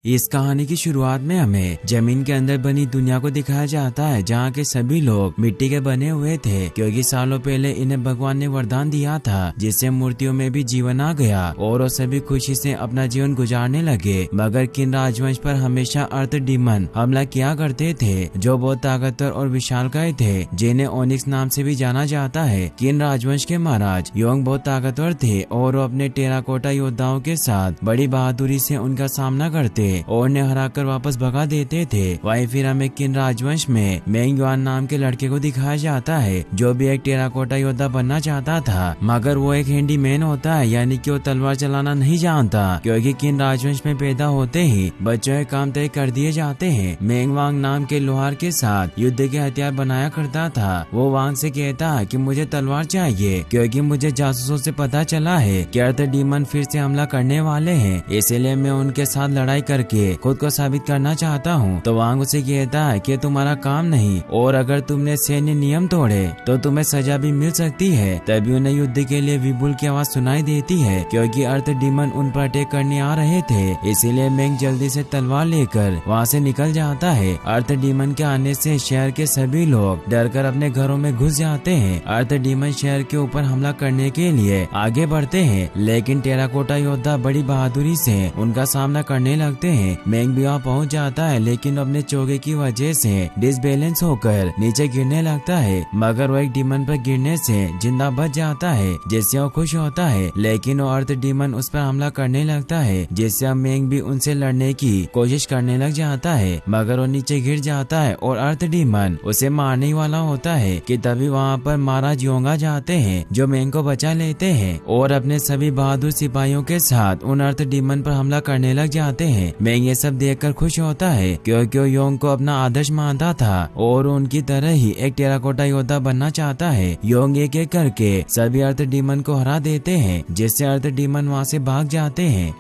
इस कहानी की शुरुआत में हमें जमीन के अंदर बनी दुनिया को दिखाया जाता है, जहाँ के सभी लोग मिट्टी के बने हुए थे, क्योंकि सालों पहले इन्हें भगवान ने वरदान दिया था, जिससे मूर्तियों में भी जीवन आ गया और वो सभी खुशी से अपना जीवन गुजारने लगे। मगर किन राजवंश पर हमेशा अर्थ डीमन हमला किया करते थे, जो बहुत ताकतवर और विशालकाय थे, जिन्हें ओनिक्स नाम से भी जाना जाता है। किन राजवंश के महाराज योंग बहुत ताकतवर थे और वो अपने टेराकोटा योद्धाओं के साथ बड़ी बहादुरी से उनका सामना करते और उन्हें हराकर वापस भगा देते थे। वहीं फिर हमें किन राजवंश में मेंग युआन नाम के लड़के को दिखाया जाता है, जो भी एक टेराकोटा योद्धा बनना चाहता था, मगर वो एक हैंडीमैन होता है, यानी कि वो तलवार चलाना नहीं जानता, क्योंकि किन राजवंश में पैदा होते ही बच्चों के काम तय कर दिए जाते हैं। मेंग वांग नाम के लोहार के साथ युद्ध के हथियार बनाया करता था। वो वांग से कहता है कि मुझे तलवार चाहिए, क्योंकि मुझे जासूसों से पता चला है कि अर्थ डीमन फिर से हमला करने वाले हैं, इसलिए मैं उनके साथ लड़ाई करके खुद को साबित करना चाहता हूँ। तो वांग उसे कहता है कि तुम्हारा काम नहीं, और अगर तुमने सैन्य नियम तोड़े तो तुम्हें सजा भी मिल सकती है। तभी उन्हें युद्ध के लिए विपुल की आवाज सुनाई देती है, क्योंकि अर्थ डीमन उन पर अटैक करने आ रहे थे। इसीलिए मेंग जल्दी से तलवार लेकर वहाँ से निकल जाता है। अर्थ डीमन के आने से शहर के सभी लोग डरकर अपने घरों में घुस जाते हैं। अर्थ डीमन शहर के ऊपर हमला करने के लिए आगे बढ़ते हैं, लेकिन टेराकोटा योद्धा बड़ी बहादुरी से उनका सामना करने लगते हैं। मेंग भी वहाँ पहुँच जाता है, लेकिन अपने चोगे की वजह से डिसबैलेंस होकर नीचे गिरने लगता है, मगर वो एक डीमन पर गिरने से जिंदा बच जाता है, जिससे वो खुश होता है। लेकिन वो अर्थ डीमन उस पर हमला करने लगता है, जिससे अब मेंग भी उनसे लड़ने की कोशिश करने लग जाता है, मगर वो नीचे गिर जाता है और अर्थ डीमन उसे मारने वाला होता है कि तभी वहाँ पर महाराज योंग आ जाते हैं, जो मेंग को बचा लेते हैं और अपने सभी बहादुर सिपाहियों के साथ उन अर्थ डीमन पर हमला करने लग जाते हैं। मेंग ये सब देखकर खुश होता है, क्योंकि वो योंग को अपना आदर्श मानता था और उनकी तरह ही एक टेराकोटा योद्धा बनना चाहता है। योंग एक एक करके सभी अर्थ डीमन को हरा देते हैं, जिससे अर्थ डीमन वहाँ से भाग जाते हैं।